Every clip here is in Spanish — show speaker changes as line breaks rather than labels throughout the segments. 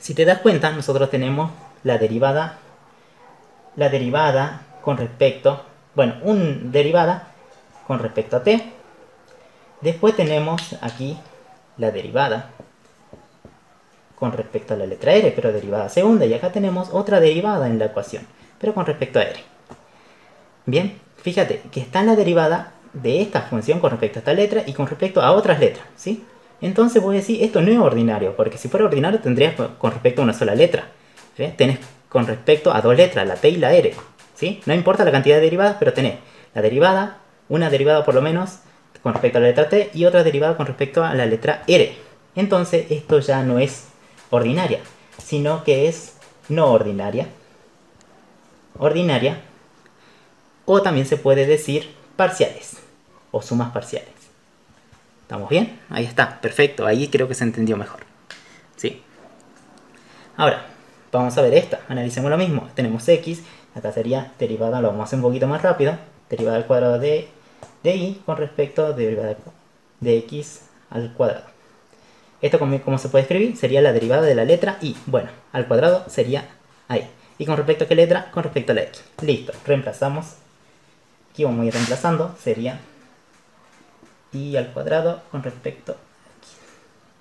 Si te das cuenta, nosotros tenemos la derivada con respecto, bueno, una derivada con respecto a t. Después tenemos aquí la derivada con respecto a la letra r, pero derivada segunda. Y acá tenemos otra derivada en la ecuación, pero con respecto a r. Bien, fíjate que está en la derivada de esta función con respecto a esta letra y con respecto a otras letras, ¿sí? Entonces voy a decir, esto no es ordinario, porque si fuera ordinario tendrías con respecto a una sola letra. ¿Sí? Tenés con respecto a dos letras, la t y la r, ¿sí? No importa la cantidad de derivadas, pero tenés la derivada, una derivada por lo menos con respecto a la letra t y otra derivada con respecto a la letra r. Entonces esto ya no es ordinaria, sino que es no ordinaria. Ordinaria, o también se puede decir parciales o sumas parciales. ¿Estamos bien? Ahí está, perfecto, ahí creo que se entendió mejor. ¿Sí? Ahora, vamos a ver esta, analicemos lo mismo. Tenemos x, acá sería derivada, lo vamos a hacer un poquito más rápido, derivada al cuadrado de y con respecto a derivada de x al cuadrado. Esto, ¿cómo se puede escribir? Sería la derivada de la letra y. Bueno, al cuadrado sería ahí. ¿Y con respecto a qué letra? Con respecto a la x. Listo, reemplazamos. Aquí vamos a ir reemplazando, sería y al cuadrado con respecto a x.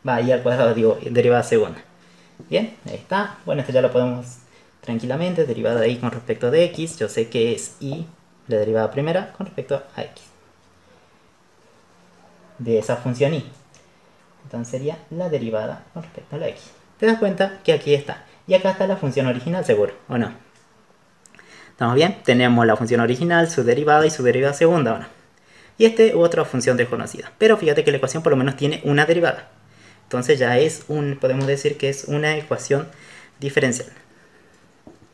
Va, y al cuadrado, digo, derivada segunda. Bien, ahí está. Bueno, esto ya lo podemos tranquilamente. Derivada de y con respecto de x. Yo sé que es y, la derivada primera, con respecto a x. De esa función y. Entonces sería la derivada con respecto a la x. ¿Te das cuenta que aquí está? Y acá está la función original, seguro, ¿o no? ¿Estamos bien? Tenemos la función original, su derivada y su derivada segunda, ¿o no? Y esta otra función desconocida. Pero fíjate que la ecuación por lo menos tiene una derivada. Entonces ya es podemos decir que es una ecuación diferencial.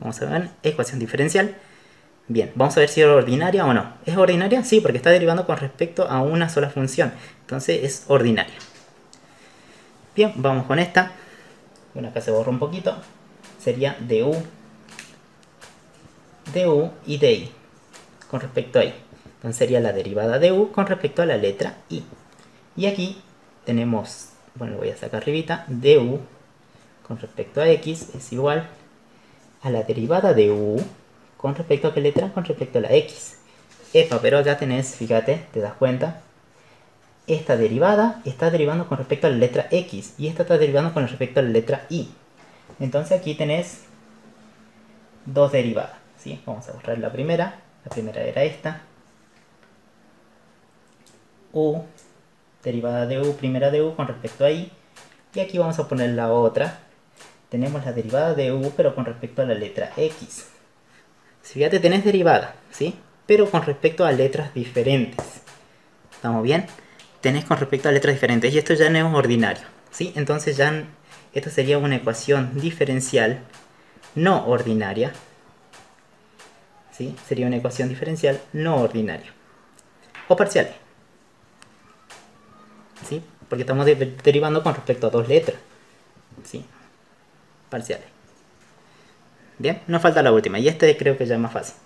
Vamos a ver, ecuación diferencial. Bien, vamos a ver si es ordinaria o no. ¿Es ordinaria? Sí, porque está derivando con respecto a una sola función. Entonces es ordinaria. Bien, vamos con esta. Bueno, acá se borra un poquito. Sería du y di con respecto a y. Entonces sería la derivada de u con respecto a la letra i. Y aquí tenemos, bueno, lo voy a sacar arribita, du con respecto a x es igual a la derivada de u con respecto a qué letra, con respecto a la x. Epa, pero acá tenés, fíjate, te das cuenta, esta derivada está derivando con respecto a la letra x y esta está derivando con respecto a la letra y. Entonces aquí tenés dos derivadas, ¿sí? Vamos a borrar la primera era esta. U, derivada de u, primera de u con respecto a y. Y aquí vamos a poner la otra. Tenemos la derivada de u pero con respecto a la letra x. Fíjate, tenés derivada, ¿sí? Pero con respecto a letras diferentes. ¿Estamos bien? Tenés con respecto a letras diferentes y esto ya no es ordinario, ¿sí? Entonces ya esto sería una ecuación diferencial no ordinaria, ¿sí? Sería una ecuación diferencial no ordinaria o parcial, ¿sí? Porque estamos derivando con respecto a dos letras, ¿sí? Parciales. Bien, nos falta la última y este creo que ya es más fácil.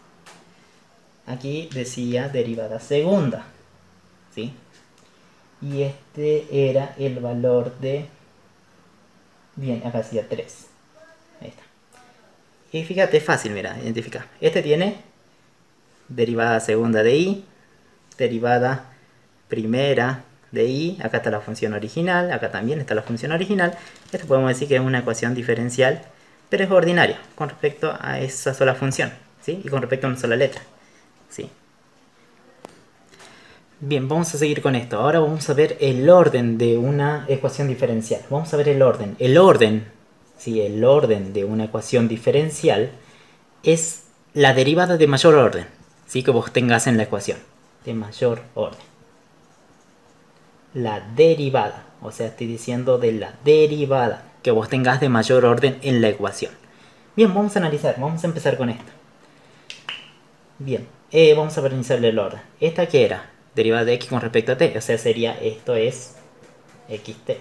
Aquí decía derivada segunda, ¿sí? Y este era el valor de... Bien, acá decía 3. Ahí está. Y fíjate, es fácil, mira, identificar. Este tiene derivada segunda de y, derivada primera de y, acá está la función original, acá también está la función original. Esto podemos decir que es una ecuación diferencial, pero es ordinaria con respecto a esa sola función, ¿sí? Y con respecto a una sola letra, ¿sí? Bien, vamos a seguir con esto. Ahora vamos a ver el orden de una ecuación diferencial. Vamos a ver el orden. El orden de una ecuación diferencial es la derivada de mayor orden, ¿sí? Que vos tengas en la ecuación. De mayor orden. La derivada. O sea, estoy diciendo de la derivada que vos tengas de mayor orden en la ecuación. Bien, vamos a analizar. Vamos a empezar con esto. Bien, vamos a analizar el orden. ¿Esta qué era? Derivada de x con respecto a t, o sea, sería esto es xt.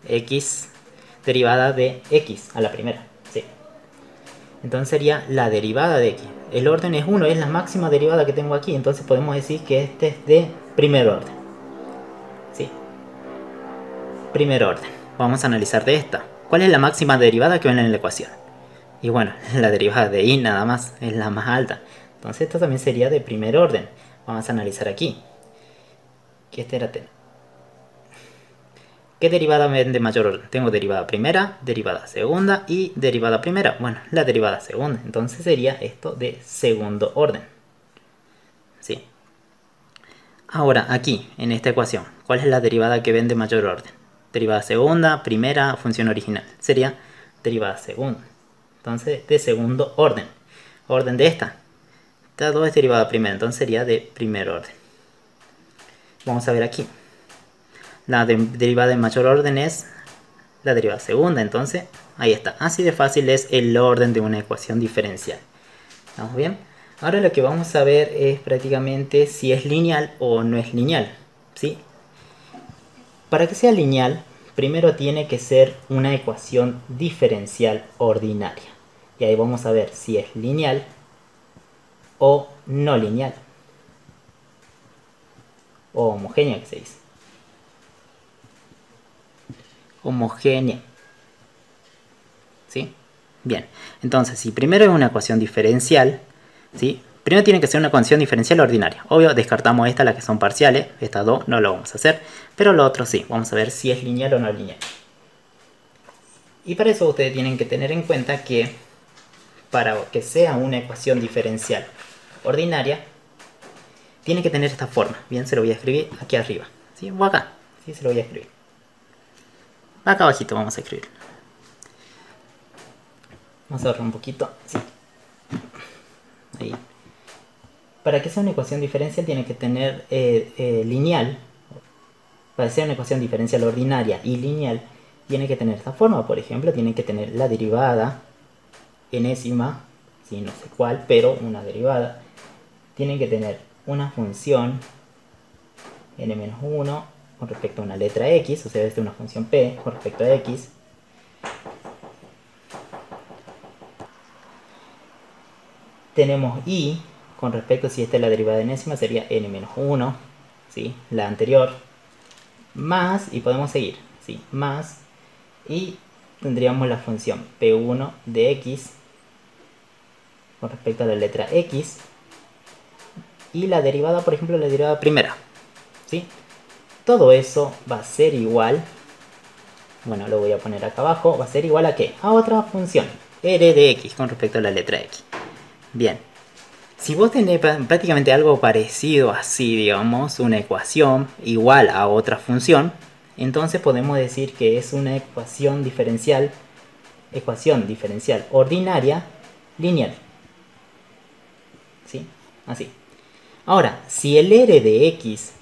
X derivada de x a la primera, sí. Entonces sería la derivada de x. El orden es 1, es la máxima derivada que tengo aquí, entonces podemos decir que este es de primer orden. Sí. Primer orden. Vamos a analizar de esta. ¿Cuál es la máxima derivada que ven en la ecuación? Y bueno, la derivada de y nada más, es la más alta. Entonces esto también sería de primer orden. Vamos a analizar aquí. ¿Qué derivada ven de mayor orden? Tengo derivada primera, derivada segunda y derivada primera. Bueno, la derivada segunda. Entonces sería esto de segundo orden. ¿Sí? Ahora, aquí, en esta ecuación, ¿cuál es la derivada que ven de mayor orden? Derivada segunda, primera, función original. Sería derivada segunda. Entonces, de segundo orden. Orden de esta. Esta 2 es derivada primera, entonces sería de primer orden. Vamos a ver aquí. La derivada de mayor orden es la derivada segunda, entonces ahí está. Así de fácil es el orden de una ecuación diferencial. ¿Estamos bien? Ahora lo que vamos a ver es prácticamente si es lineal o no es lineal. ¿Sí? Para que sea lineal, primero tiene que ser una ecuación diferencial ordinaria. Y ahí vamos a ver si es lineal o no lineal. O homogénea, que se dice. Homogénea. ¿Sí? Bien, entonces si primero es una ecuación diferencial, ¿sí? Primero tiene que ser una ecuación diferencial ordinaria. Obvio, descartamos esta, las que son parciales. Estas dos no lo vamos a hacer. Pero lo otro sí. Vamos a ver si es lineal o no lineal. Y para eso ustedes tienen que tener en cuenta que para que sea una ecuación diferencial ordinaria, tiene que tener esta forma. Bien, se lo voy a escribir aquí arriba. ¿Sí? O acá. ¿Sí? Se lo voy a escribir. Acá abajito vamos a escribir. Vamos a ahorrar un poquito. Sí. Ahí. Para que sea una ecuación diferencial tiene que tener lineal. Para ser una ecuación diferencial ordinaria y lineal tiene que tener esta forma. Por ejemplo, tiene que tener la derivada enésima, ¿sí? No sé cuál, pero una derivada. Tiene que tener una función n-1 con respecto a una letra x, o sea, esta es una función p con respecto a x. Tenemos y con respecto, si esta es la derivada enésima, sería n-1, ¿sí? La anterior, más, y podemos seguir, ¿sí? Más, y tendríamos la función p1 de x con respecto a la letra x, y la derivada, por ejemplo, la derivada primera, ¿sí? Todo eso va a ser igual, bueno, lo voy a poner acá abajo, va a ser igual a ¿qué? A otra función, r de x con respecto a la letra x. Bien, si vos tenés prácticamente algo parecido así, digamos, una ecuación igual a otra función, entonces podemos decir que es una ecuación diferencial ordinaria lineal. ¿Sí? Así. Ahora, si el r de x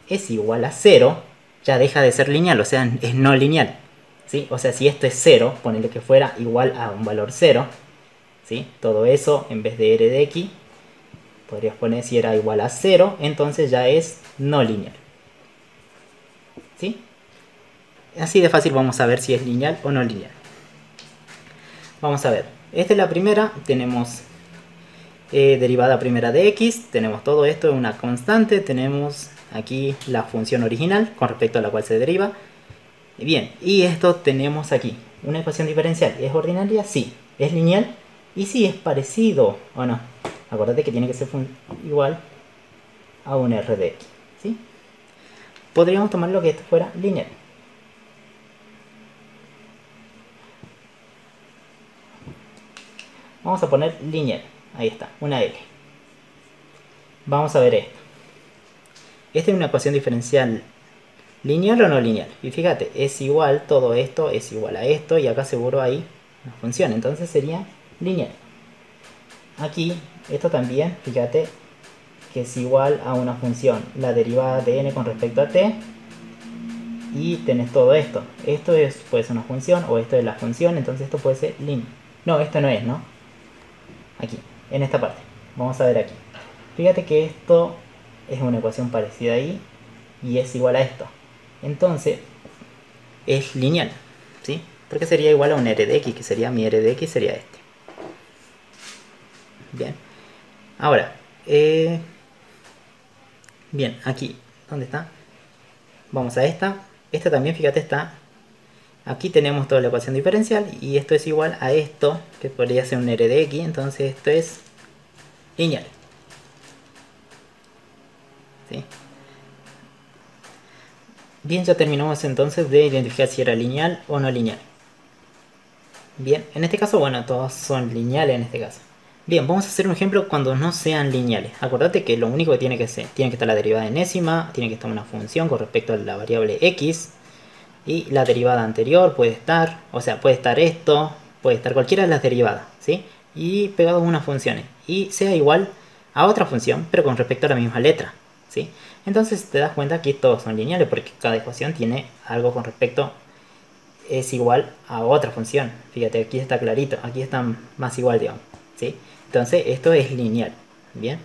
es igual a 0, ya deja de ser lineal, o sea, es no lineal. ¿Sí? O sea, si esto es 0, ponerle que fuera igual a un valor 0, ¿sí? Todo eso en vez de r de x, podrías poner si era igual a 0, entonces ya es no lineal. ¿Sí? Así de fácil vamos a ver si es lineal o no lineal. Vamos a ver. Esta es la primera. Tenemos derivada primera de x. Tenemos todo esto en una constante. Tenemos aquí la función original con respecto a la cual se deriva. Bien, y esto tenemos aquí. Una ecuación diferencial. ¿Es ordinaria? Sí. ¿Es lineal? Y sí, es parecido o no. Acuérdate que tiene que ser igual a un r de x. ¿Sí? Podríamos tomarlo que esto fuera lineal. Vamos a poner lineal. Ahí está, una L. Vamos a ver esto. Esta es una ecuación diferencial lineal o no lineal. Y fíjate, es igual, todo esto es igual a esto. Y acá seguro hay una función. Entonces sería lineal. Aquí, esto también, fíjate, que es igual a una función. La derivada de n con respecto a t. Y tenés todo esto. Esto puede ser una función o esto es la función. Entonces esto puede ser lineal. No, esto no es, ¿no? Aquí, en esta parte. Vamos a ver aquí. Fíjate que esto es una ecuación parecida ahí y es igual a esto. Entonces, es lineal, ¿sí? Porque sería igual a un r de x, que sería mi r de x, sería este. Bien. Ahora, bien, aquí, ¿dónde está? Vamos a esta. Esta también, fíjate, está Aquí tenemos toda la ecuación diferencial y esto es igual a esto, que podría ser un r de x, entonces esto es lineal. ¿Sí? Bien, ya terminamos entonces de identificar si era lineal o no lineal. Bien, en este caso, bueno, todos son lineales en este caso. Bien, vamos a hacer un ejemplo cuando no sean lineales. Acordate que lo único que tiene que estar la derivada enésima, tiene que estar una función con respecto a la variable x, y la derivada anterior puede estar, o sea, puede estar esto, puede estar cualquiera de las derivadas, ¿sí? Y pegado a unas funciones, y sea igual a otra función, pero con respecto a la misma letra, ¿sí? Entonces te das cuenta que todos son lineales porque cada ecuación tiene algo con respecto, es igual a otra función. Fíjate, aquí está clarito, aquí están más igual, digamos, ¿sí? Entonces esto es lineal, ¿bien?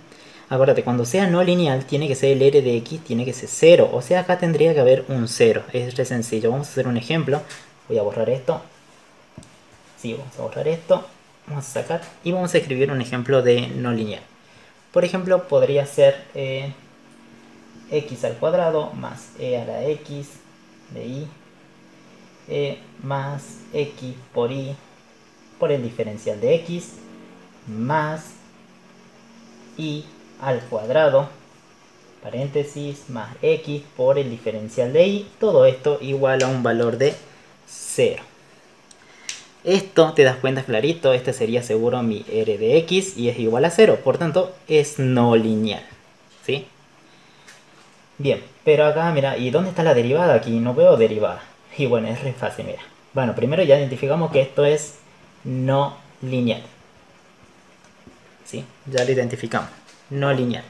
Acuérdate, cuando sea no lineal, tiene que ser el r de x, tiene que ser 0. O sea, acá tendría que haber un 0. Es re sencillo. Vamos a hacer un ejemplo. Voy a borrar esto. Sí, vamos a borrar esto. Vamos a sacar. Y vamos a escribir un ejemplo de no lineal. Por ejemplo, podría ser x al cuadrado más e a la x de y más x por y por el diferencial de x más y al cuadrado, paréntesis, más x por el diferencial de y, todo esto igual a un valor de 0. Esto te das cuenta clarito, este sería seguro mi r de x y es igual a 0, por tanto es no lineal, ¿sí? Bien, pero acá mira, ¿y dónde está la derivada? Aquí no veo derivada. Y bueno, es re fácil, mira. Bueno, primero ya identificamos que esto es no lineal, ¿sí? Ya lo identificamos, no lineal.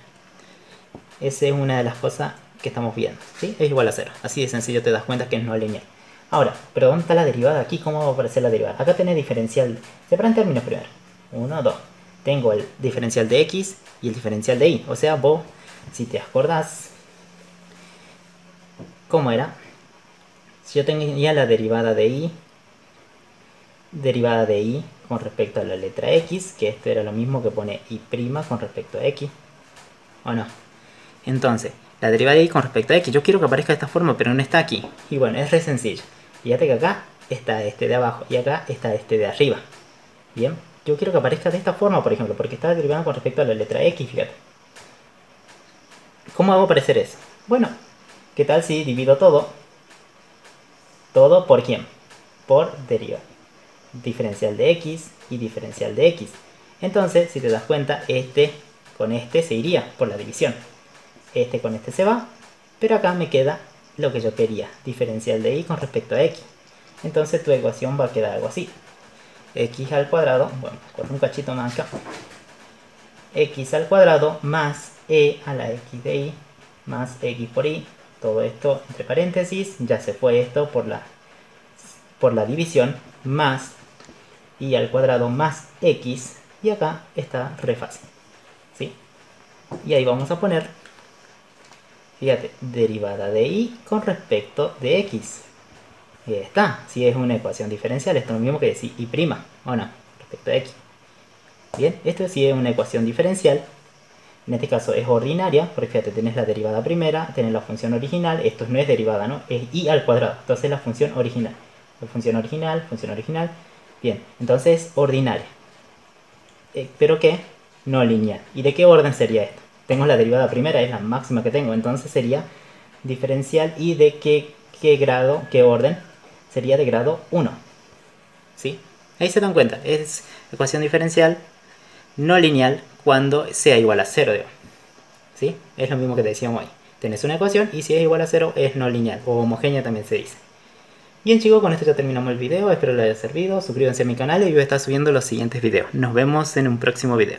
Esa es una de las cosas que estamos viendo, ¿sí? Es igual a 0. Así de sencillo te das cuenta que es no lineal. Ahora, ¿pero dónde está la derivada aquí? ¿Cómo va a aparecer la derivada? Acá tenés diferencial. Separan términos primero. 1, 2. Tengo el diferencial de x y el diferencial de y. O sea, vos, si te acordás, ¿cómo era? Si yo tenía la derivada de y con respecto a la letra x, que esto era lo mismo que pone y' con respecto a x, ¿o no? Entonces, la derivada de y con respecto a x, yo quiero que aparezca de esta forma, pero no está aquí. Y bueno, es re sencillo. Fíjate que acá está este de abajo y acá está este de arriba. Bien, yo quiero que aparezca de esta forma, por ejemplo, porque está derivada con respecto a la letra x, fíjate. ¿Cómo hago aparecer eso? Bueno, ¿qué tal si divido todo? ¿Todo por quién? Por derivada. Diferencial de x y diferencial de x. Entonces, si te das cuenta, este con este se iría por la división. Este con este se va, pero acá me queda lo que yo quería, diferencial de y con respecto a x. Entonces tu ecuación va a quedar algo así. X al cuadrado, bueno, con un cachito más acá. X al cuadrado más e a la x de y más x por y. Todo esto entre paréntesis, ya se fue esto por la división, más y al cuadrado más x. Y acá está re fácil, ¿sí? Y ahí vamos a poner, fíjate, derivada de y con respecto de x. Y ahí está. Si es una ecuación diferencial, esto es lo mismo que decir y', ¿o no? Respecto a x. Bien, esto sí es una ecuación diferencial. En este caso es ordinaria, porque fíjate, tenés la derivada primera, tenés la función original. Esto no es derivada, ¿no? Es y al cuadrado. Entonces la función original. La función original. Bien, entonces ordinaria. ¿Pero qué? No lineal. ¿Y de qué orden sería esto? Tengo la derivada primera, es la máxima que tengo. Entonces sería diferencial. ¿Y de qué grado, qué orden? Sería de grado 1. ¿Sí? Ahí se dan cuenta. Es ecuación diferencial no lineal cuando sea igual a 0. ¿Sí? Es lo mismo que te decíamos ahí. Tenés una ecuación y si es igual a 0 es no lineal. O homogénea también se dice. Bien chicos, con esto ya terminamos el video. Espero les haya servido. Suscríbanse a mi canal y yo voy a estar subiendo los siguientes videos. Nos vemos en un próximo video.